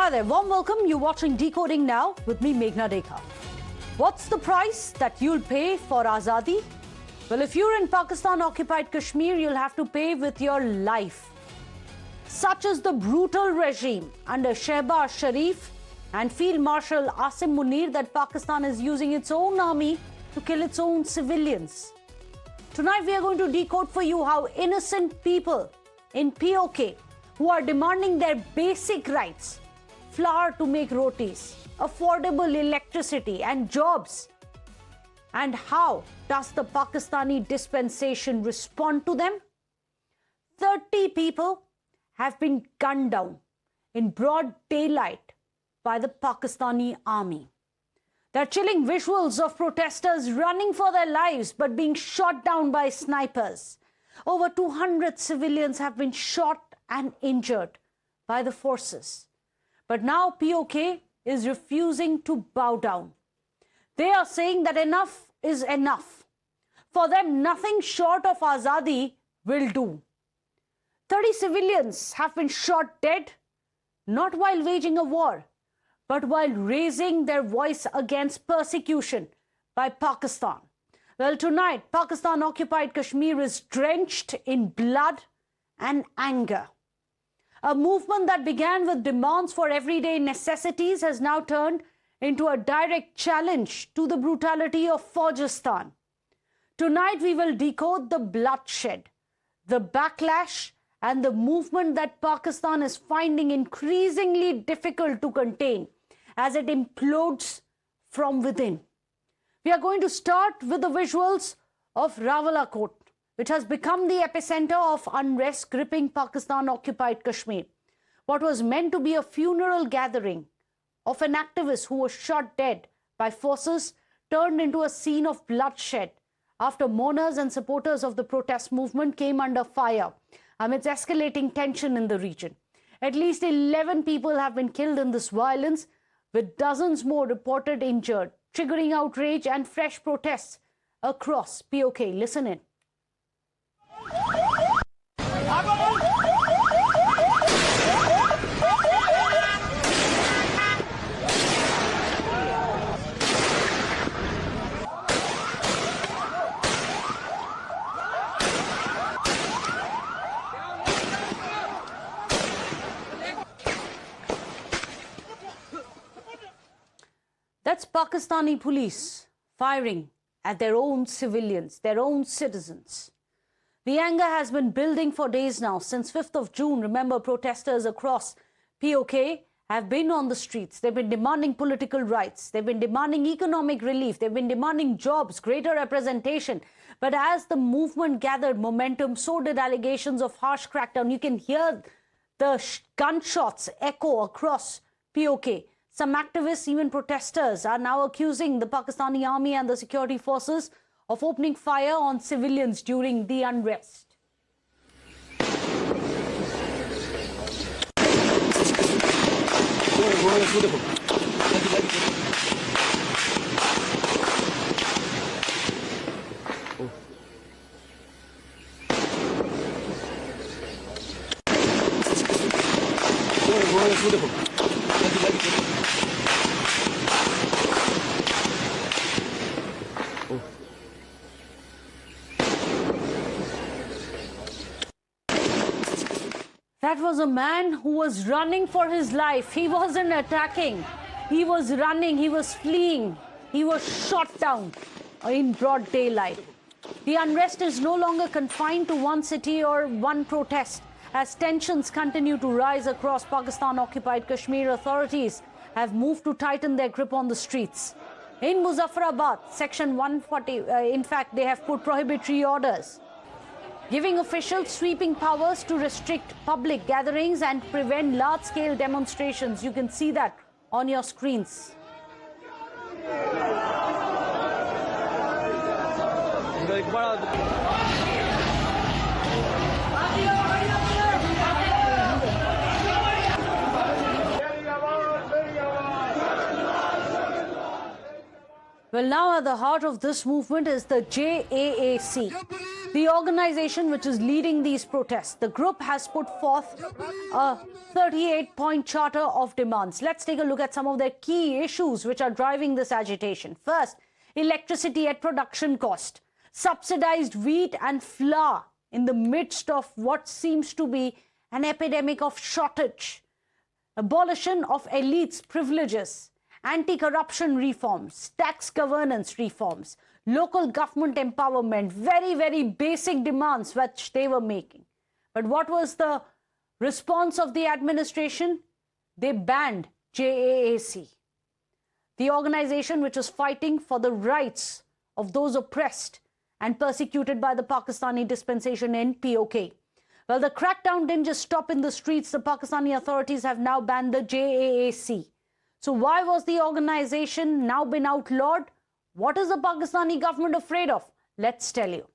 Hi there, warm welcome. You're watching Decoding Now with me, Meghna Deka. What's the price that you'll pay for Azadi? Well, if you're in Pakistan-occupied Kashmir, you'll have to pay with your life. Such is the brutal regime under Shehbaz Sharif and Field Marshal Sharif-Munir that Pakistan is using its own army to kill its own civilians. Tonight we are going to decode for you how innocent people in PoK who are demanding their basic rights, flour to make rotis, affordable electricity and jobs, and how does the Pakistani dispensation respond to them? 30 people have been gunned down in broad daylight by the Pakistani army. There are chilling visuals of protesters running for their lives but being shot down by snipers. Over 200 civilians have been shot and injured by the forces. But now PoK is refusing to bow down. They are saying that enough is enough. For them, nothing short of Azadi will do. 30 civilians have been shot dead, not while waging a war, but while raising their voice against persecution by Pakistan. Well, tonight, Pakistan-occupied Kashmir is drenched in blood and anger. A movement that began with demands for everyday necessities has now turned into a direct challenge to the brutality of Faugistan. Tonight, we will decode the bloodshed, the backlash, and the movement that Pakistan is finding increasingly difficult to contain as it implodes from within. We are going to start with the visuals of Rawala court, which has become the epicenter of unrest gripping Pakistan-occupied Kashmir. What was meant to be a funeral gathering of an activist who was shot dead by forces turned into a scene of bloodshed after mourners and supporters of the protest movement came under fire amidst escalating tension in the region. At least 11 people have been killed in this violence, with dozens more reported injured, triggering outrage and fresh protests across PoK. Listen in. That's Pakistani police firing at their own civilians, their own citizens. The anger has been building for days now. Since 5th of June, remember, protesters across PoK have been on the streets. They've been demanding political rights. They've been demanding economic relief. They've been demanding jobs, greater representation. But as the movement gathered momentum, so did allegations of harsh crackdown. You can hear the gunshots echo across PoK. Some activists, even protesters, are now accusing the Pakistani army and the security forces of opening fire on civilians during the unrest. That was a man who was running for his life. He wasn't attacking. He was running. He was fleeing. He was shot down in broad daylight. The unrest is no longer confined to one city or one protest. As tensions continue to rise across Pakistan-occupied Kashmir, authorities have moved to tighten their grip on the streets. In Muzaffarabad, Section 140, in fact, they have put prohibitory orders, giving officials sweeping powers to restrict public gatherings and prevent large-scale demonstrations. You can see that on your screens. Well, now at the heart of this movement is the JAAC. The organization which is leading these protests, the group has put forth a 38-point charter of demands. Let's take a look at some of their key issues which are driving this agitation. First, electricity at production cost, subsidized wheat and flour in the midst of what seems to be an epidemic of shortage, abolition of elites' privileges, anti-corruption reforms, tax governance reforms, local government empowerment, very, very basic demands which they were making. But what was the response of the administration? They banned JAAC, the organization which was fighting for the rights of those oppressed and persecuted by the Pakistani dispensation in PoK. Well, the crackdown didn't just stop in the streets. The Pakistani authorities have now banned the JAAC. So why was the organization now been outlawed? What is the Pakistani government afraid of? Let's tell you.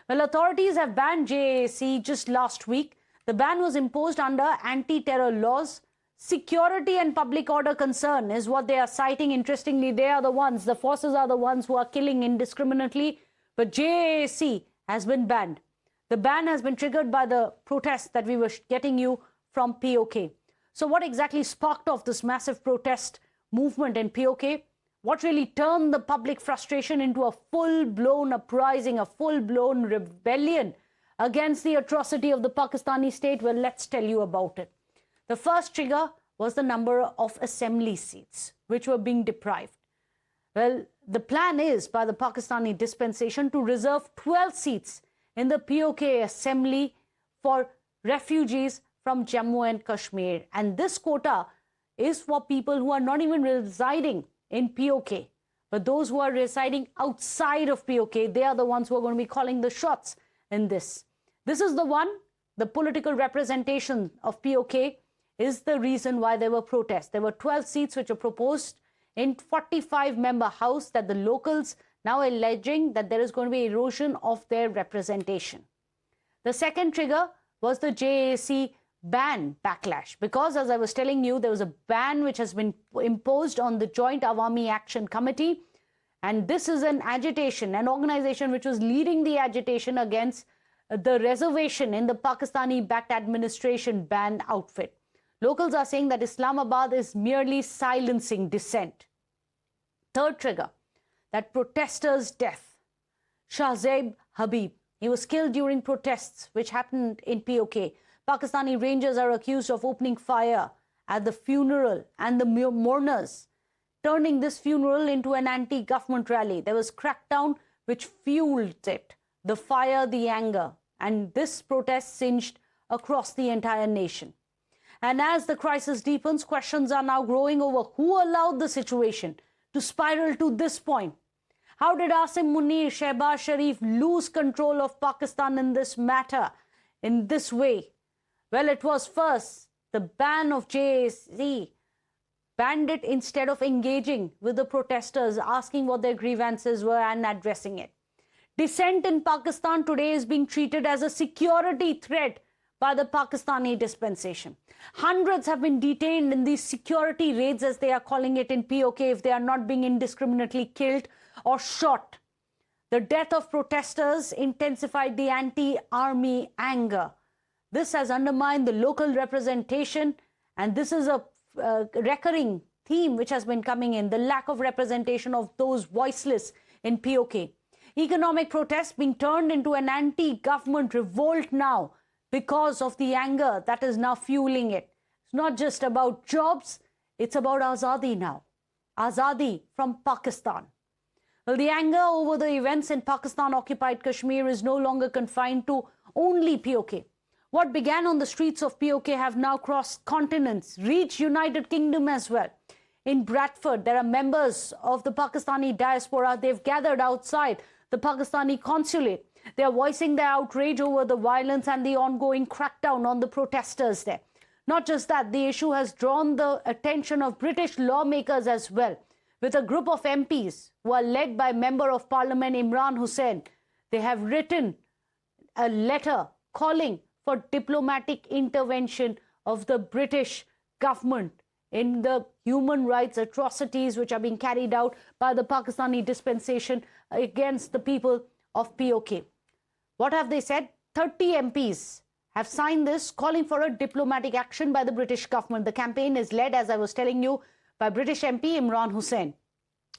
Well, authorities have banned JAAC just last week. The ban was imposed under anti-terror laws. Security and public order concern is what they are citing. Interestingly, they are the ones, the forces are the ones who are killing indiscriminately. But JAAC has been banned. The ban has been triggered by the protests that we were getting you from PoK. So what exactly sparked off this massive protest movement in PoK? What really turned the public frustration into a full-blown uprising, a full-blown rebellion against the atrocity of the Pakistani state? Well, let's tell you about it. The first trigger was the number of assembly seats which were being deprived. Well, the plan is by the Pakistani dispensation to reserve 12 seats in the PoK assembly for refugees from Jammu and Kashmir. And this quota is for people who are not even residing in PoK, but those who are residing outside of PoK, they are the ones who are going to be calling the shots in this. This is the one, the political representation of PoK is the reason why there were protests. There were 12 seats which were proposed in 45-member house that the locals now alleging that there is going to be erosion of their representation. The second trigger was the JAAC ban backlash, because as I was telling you, there was a ban which has been imposed on the Joint Awami Action Committee, and this is an agitation, an organization which was leading the agitation against the reservation in the Pakistani-backed administration ban outfit. Locals are saying that Islamabad is merely silencing dissent. Third trigger, that protester's death. Shahzaib Habib, he was killed during protests which happened in PoK. Pakistani rangers are accused of opening fire at the funeral and the mourners, turning this funeral into an anti-government rally. There was crackdown which fueled it, the fire, the anger, and this protest singed across the entire nation. And as the crisis deepens, questions are now growing over who allowed the situation to spiral to this point. How did Sharif-Munir, Shehbaz Sharif lose control of Pakistan in this matter, in this way? Well, it was first the ban of JAAC, banned it instead of engaging with the protesters, asking what their grievances were and addressing it. Dissent in Pakistan today is being treated as a security threat by the Pakistani dispensation. Hundreds have been detained in these security raids, as they are calling it, in PoK if they are not being indiscriminately killed or shot. The death of protesters intensified the anti-army anger. This has undermined the local representation, and this is a recurring theme which has been coming in, the lack of representation of those voiceless in PoK. Economic protests being turned into an anti-government revolt now because of the anger that is now fueling it. It's not just about jobs, it's about Azadi now. Azadi from Pakistan. Well, the anger over the events in Pakistan-occupied Kashmir is no longer confined to only PoK. What began on the streets of PoK have now crossed continents, reached United Kingdom as well. In Bradford, there are members of the Pakistani diaspora. They've gathered outside the Pakistani consulate. They are voicing their outrage over the violence and the ongoing crackdown on the protesters there. Not just that, the issue has drawn the attention of British lawmakers as well, with a group of MPs who are led by Member of Parliament Imran Hussain. They have written a letter calling for diplomatic intervention of the British government in the human rights atrocities which are being carried out by the Pakistani dispensation against the people of PoK. What have they said? 30 MPs have signed this, calling for a diplomatic action by the British government. The campaign is led, as I was telling you, by British MP Imran Hussain.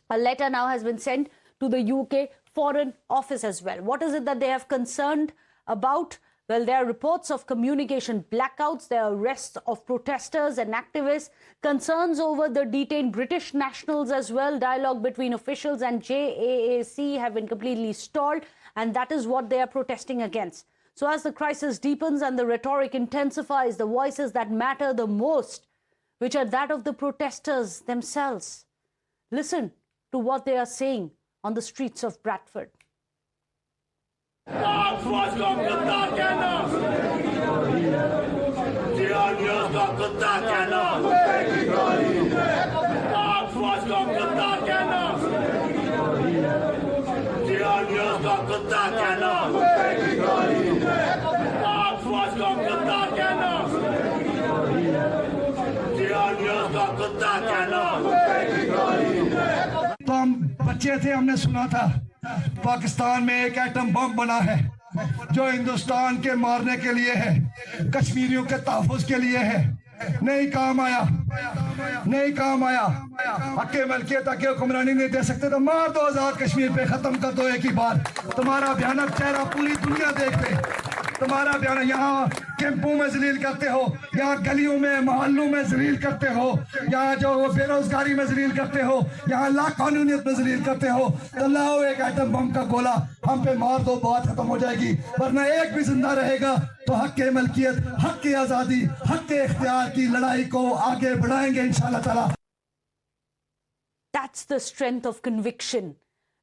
A letter now has been sent to the UK Foreign Office as well. What is it that they have concerned about? Well, there are reports of communication blackouts, there are arrests of protesters and activists, concerns over the detained British nationals as well. Dialogue between officials and JAAC have been completely stalled, and that is what they are protesting against. So as the crisis deepens and the rhetoric intensifies, the voices that matter the most, which are that of the protesters themselves, listen to what they are saying on the streets of Bradford. तो हम बच्चे थे, हमने सुना था पाकिस्तान में एक atom bomb बना है जो हिंदुस्तान के मारने के लिए है, कश्मीरियों के तहफ़्फ़ुज़ के लिए है। नहीं काम आया, नहीं काम आया। हक़ मलकियत हक़ हुक्मरानी नहीं दे सकते तो मार दो, आज़ाद कश्मीर पे ख़त्म कर दो एक ही बार। तुम्हारा भयानक चेहरा पूरी दुनिया देख ले। तुम्हारा बयान यहाँ कैंपों में जलील करते हो, यहाँ गलियों में मोहल्लों में जलील करते हो, यहाँ जो बेरोजगारी में जलील करते हो, यहाँ लाकानूनियत में जलील करते हो। तो लाओ एक एटम बम का गोला हम पे मार दो, बात खत्म हो जाएगी। वरना एक भी जिंदा रहेगा तो हक के मलकियत, हक के आजादी, हक के इख्तियार की लड़ाई को आगे बढ़ाएंगे इंशाल्लाह ताला। That's the strength of conviction.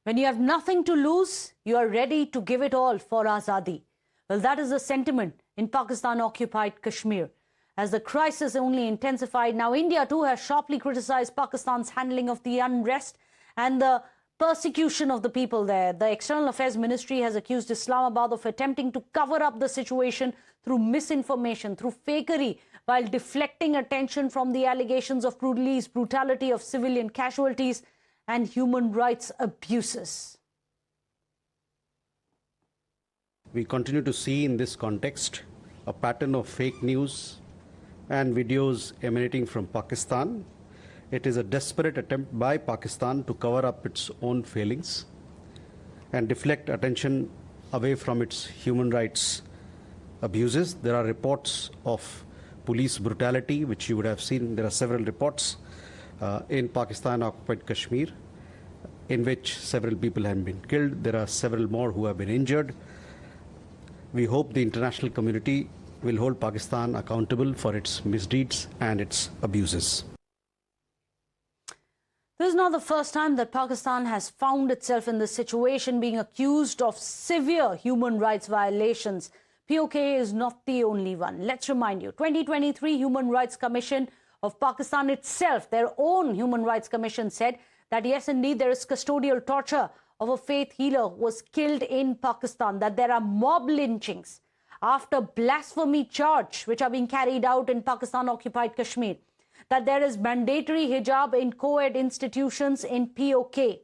When you have nothing to lose, you are ready to give it all for Azadi. Well, that is the sentiment in Pakistan-occupied Kashmir. As the crisis only intensified, now India too has sharply criticized Pakistan's handling of the unrest and the persecution of the people there. The External Affairs Ministry has accused Islamabad of attempting to cover up the situation through misinformation, through fakery, while deflecting attention from the allegations of police brutality, of civilian casualties and human rights abuses. We continue to see in this context a pattern of fake news and videos emanating from Pakistan. It is a desperate attempt by Pakistan to cover up its own failings and deflect attention away from its human rights abuses. There are reports of police brutality, which you would have seen. There are several reports in Pakistan-occupied Kashmir, in which several people have been killed. There are several more who have been injured. We hope the international community will hold Pakistan accountable for its misdeeds and its abuses. This is not the first time that Pakistan has found itself in this situation, being accused of severe human rights violations. PoK is not the only one. Let's remind you, 2023 Human Rights Commission of Pakistan itself, their own Human Rights Commission, said that yes, indeed, there is custodial torture of a faith healer who was killed in Pakistan, that there are mob lynchings after blasphemy charge which are being carried out in Pakistan-occupied Kashmir, that there is mandatory hijab in co-ed institutions in PoK.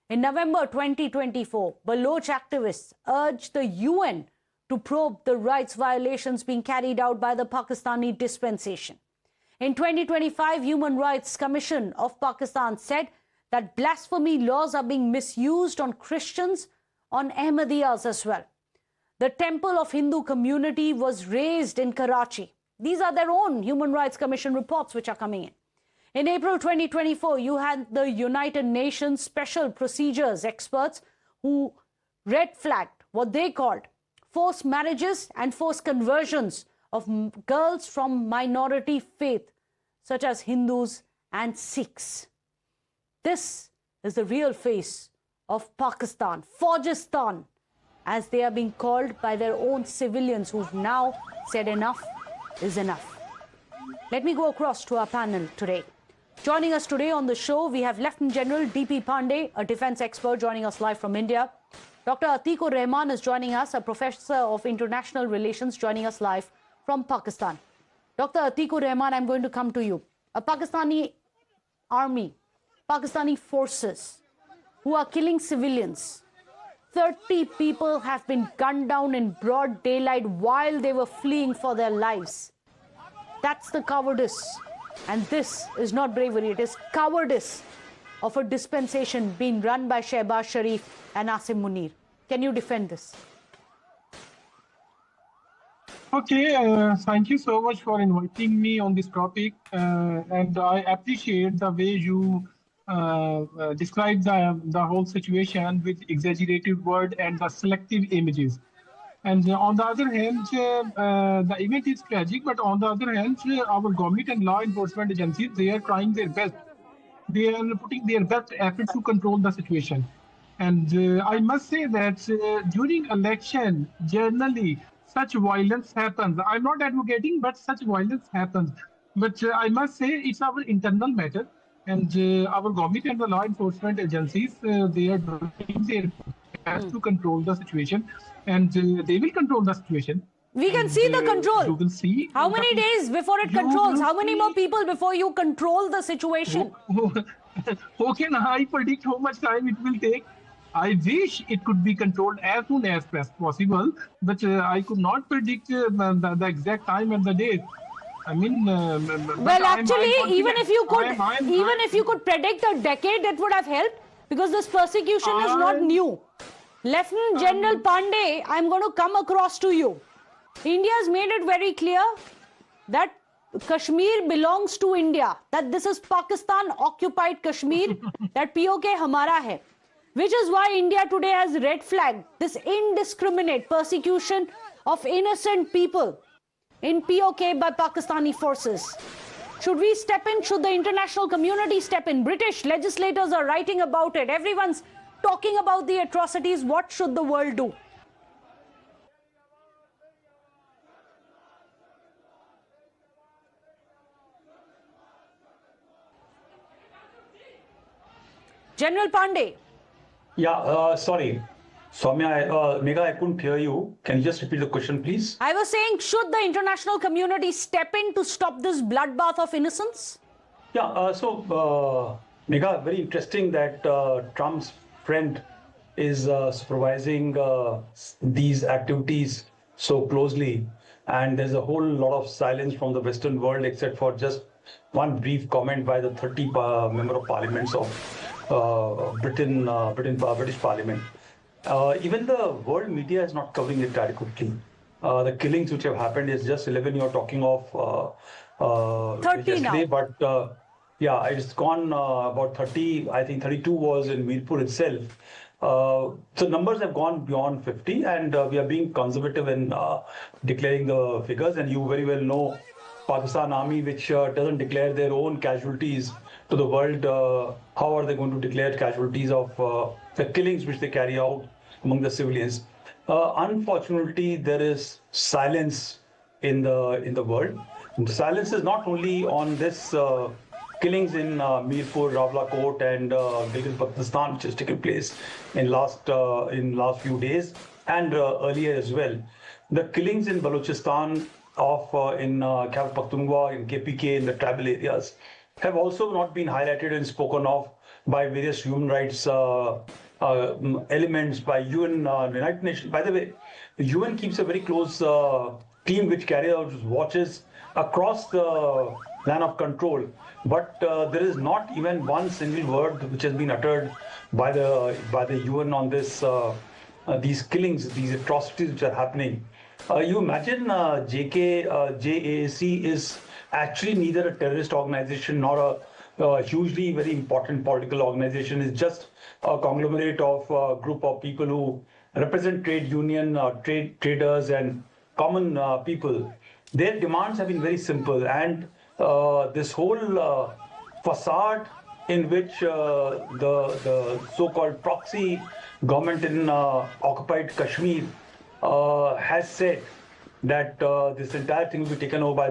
In November 2024, Baloch activists urged the UN to probe the rights violations being carried out by the Pakistani dispensation. In 2025, Human Rights Commission of Pakistan said that blasphemy laws are being misused on Christians, on Ahmadiyas as well. The temple of Hindu community was razed in Karachi. These are their own Human Rights Commission reports which are coming in. In April 2024, you had the United Nations Special Procedures experts who red flagged what they called forced marriages and forced conversions of girls from minority faith, such as Hindus and Sikhs. This is the real face of Pakistan, Faugistan, as they are being called by their own civilians who've now said enough is enough. Let me go across to our panel today. Joining us today on the show, we have Lieutenant General D.P. Pandey, a defense expert, joining us live from India. Dr. Atikur Rahman is joining us, a professor of international relations, joining us live from Pakistan. Dr. Atikur Rahman, I'm going to come to you. A Pakistani army, Pakistani forces who are killing civilians, 30 people have been gunned down in broad daylight while they were fleeing for their lives. That's the cowardice. And this is not bravery, it is cowardice of a dispensation being run by Shehbaz Sharif and Munir. Can you defend this? Okay, thank you so much for inviting me on this topic. And I appreciate the way you described the whole situation with exaggerated word and the selective images. And on the other hand, the event is tragic, but on the other hand, our government and law enforcement agencies, they are trying their best. They are putting their best effort to control the situation. And I must say that during election, generally, such violence happens. I'm not advocating, but such violence happens. But I must say it's our internal matter. And our government and the law enforcement agencies, they are doing their best to control the situation. And they will control the situation. We can see the control. You will see. How many days before it controls? How many more people before you control the situation? How can I predict how much time it will take? I wish it could be controlled as soon as possible, but I could not predict the exact time and the date. I mean, well, actually, even if you could predict a decade, that would have helped, because this persecution is not new. Lieutenant General Pandey, I'm going to come across to you. India has made it very clear that Kashmir belongs to India, that this is Pakistan-occupied Kashmir, that PoK hamara hai. Which is why India today has red flagged this indiscriminate persecution of innocent people in PoK by Pakistani forces. Should we step in? Should the international community step in? British legislators are writing about it. Everyone's talking about the atrocities. What should the world do? General Pandey. Yeah, sorry. Soumya, Megha, I couldn't hear you. Can you just repeat the question, please? I was saying, should the international community step in to stop this bloodbath of innocence? Yeah, Megha, very interesting that Trump's friend is supervising these activities so closely. And there's a whole lot of silence from the Western world, except for just one brief comment by the 30 member of parliaments of British Parliament. Even the world media is not covering it adequately. The killings which have happened is just 11 you're talking of 30 yesterday, now. but yeah, it's gone about 30. I think 32 was in Mirpur itself. So numbers have gone beyond 50, and we are being conservative in declaring the figures. And you very well know Pakistan Army, which doesn't declare their own casualties to the world. How are they going to declare casualties of the killings which they carry out among the civilians? Unfortunately, there is silence in the world. And the silence is not only on this killings in Mirpur, Rawala Court, and Pakistan, which has taken place in last few days and earlier as well. The killings in Balochistan in Khyber Pakhtunkhwa, in KPK, in the tribal areas, have also not been highlighted and spoken of by various human rights elements, by UN, United Nations. By the way, the UN keeps a very close team which carries out watches across the line of control, but there is not even one single word which has been uttered by the UN on this these killings, these atrocities which are happening. You imagine JAAC is actually neither a terrorist organization nor a hugely very important political organization. It's just a conglomerate of a group of people who represent trade union, traders and common people. Their demands have been very simple, and this whole facade in which the so-called proxy government in occupied Kashmir has said that this entire thing will be taken over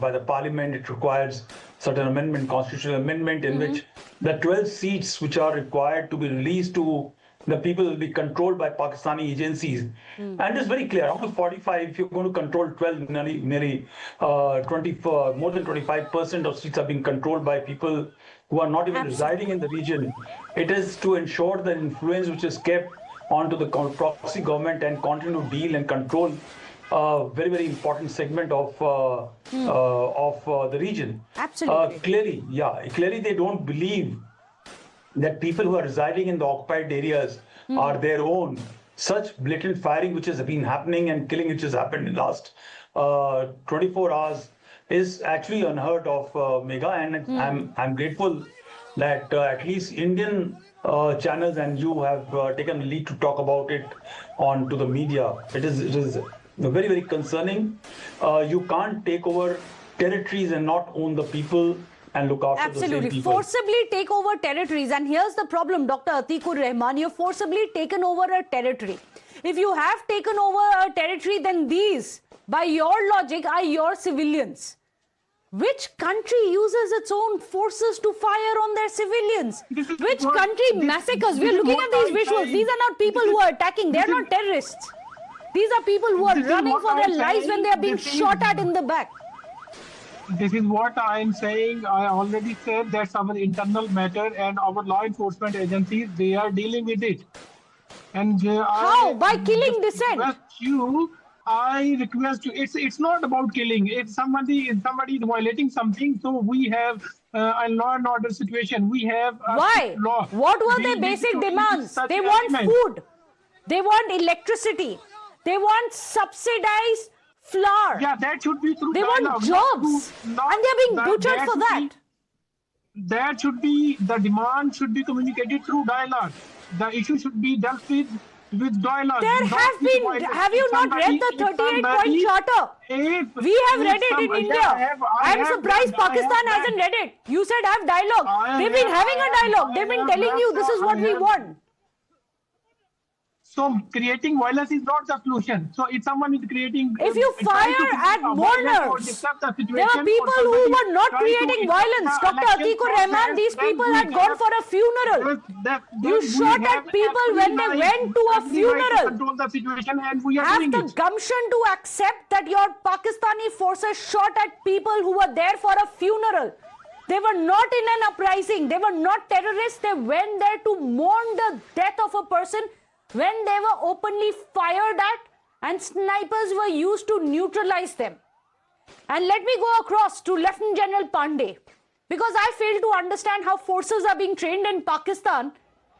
by the parliament. It requires certain amendment, constitutional amendment, in which the 12 seats which are required to be released to the people will be controlled by Pakistani agencies. And it's very clear, out of 45, if you're going to control 12, nearly 24, more than 25% of seats are being controlled by people who are not even residing in the region. It is to ensure the influence which is kept onto the proxy government and continue to deal and control a very, very important segment of the region. Absolutely. Clearly they don't believe that people who are residing in the occupied areas are their own. Such blatant firing which has been happening and killing which has happened in the last 24 hours is actually unheard of, Megha, and I'm grateful that at least Indian channels and you have taken the lead to talk about it on to the media. It is very, very concerning. You can't take over territories and not own the people and look after the same people. Forcibly take over territories. And here's the problem, Dr. Atikur Rahman, you've forcibly taken over a territory. If you have taken over a territory, then these, by your logic, are your civilians. Which country uses its own forces to fire on their civilians? Which country massacres? We're looking at these visuals. These are not people who are attacking. They're not terrorists. These are people who are running for their lives when they are being shot at in the back. This is what I am saying. I already said that's our internal matter, and our law enforcement agencies, they are dealing with it. And how? By killing Dissent? I request you. It's not about killing. It's somebody is violating something. So we have a law and order situation. We have why? Law. What were their basic demands? They want food. They want electricity. They want subsidized flour. Yeah, that should be through They dialogue, want jobs. And they're being butchered for that. That should be, the demand should be communicated through dialogue. The issue should be dealt with dialogue. There have been, have you not read the 38-point charter? We have read it in India. I'm surprised Pakistan hasn't read it. You said have dialogue. They've been having a dialogue. They've been telling you this is what we want. So creating violence is not the solution. So if someone is creating... If you fire at mourners, there are people who were not creating violence. Dr. Atikur Rahman, these people had gone for a funeral. You shot at people when they went to a funeral. Have the gumption to accept that your Pakistani forces shot at people who were there for a funeral. They were not in an uprising. They were not terrorists. They went there to mourn the death of a person when they were openly fired at and snipers were used to neutralize them. And let me go across to Lieutenant General Pandey, because I fail to understand how forces are being trained in Pakistan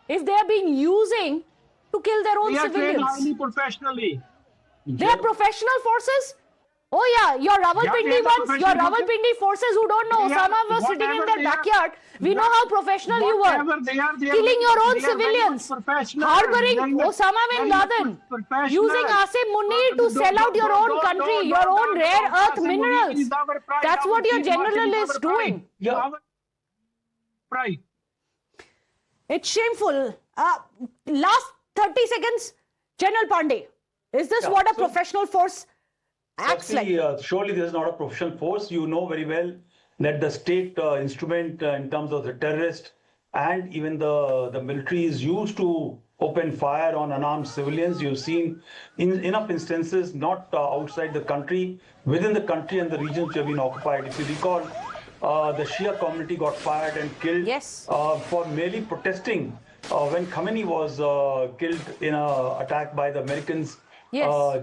if they are being using to kill their own civilians. They are trained highly professionally. They are professional forces? Oh yeah, your Rawalpindi forces who don't know Osama was sitting in their backyard. We know how professional you were. Killing your own civilians, harboring Osama bin Laden, using Sharif-Munir to sell out your own country, your own rare earth minerals. That's what your general is doing. It's shameful. Last 30 seconds, General Pandey. Is this what a professional force acts like? Surely this is not a professional force. You know very well that the state instrument in terms of the terrorist and even the military is used to open fire on unarmed civilians. You've seen in enough instances, not outside the country, within the country and the regions which have been occupied. If you recall, the Shia community got fired and killed for merely protesting when Khamenei was killed in an attack by the Americans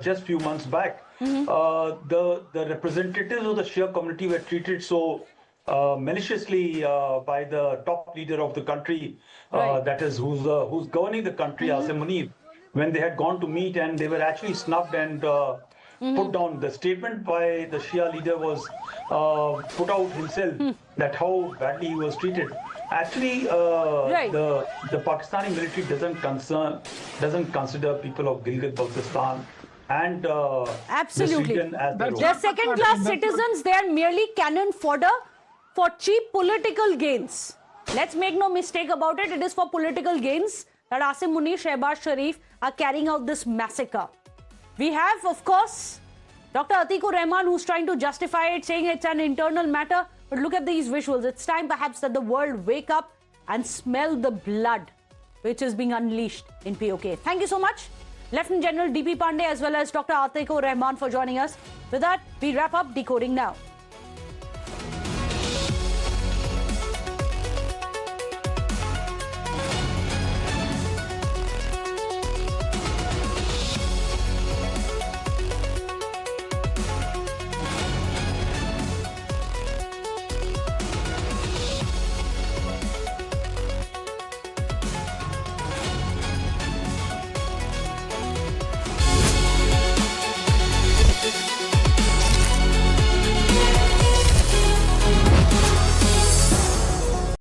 just few months back. The representatives of the Shia community were treated so maliciously by the top leader of the country, that is who's governing the country, Sharif-Munir, when they had gone to meet, and they were actually snubbed and put down. The statement by the Shia leader was put out himself that how badly he was treated. Actually, the Pakistani military doesn't consider people of Gilgit-Baltistan and absolutely this region as their own. They're second-class citizens. They are merely cannon fodder for cheap political gains. Let's make no mistake about it. It is for political gains that Sharif-Munir, Shehbaz Sharif are carrying out this massacre. We have, of course, Dr. Atikur Rahman, who's trying to justify it, saying it's an internal matter. But look at these visuals. It's time perhaps that the world wake up and smell the blood which is being unleashed in PoK. Thank you so much, Lieutenant General DP Pandey, as well as Dr. Atikur Rahman, for joining us. With that, we wrap up Decoding Now.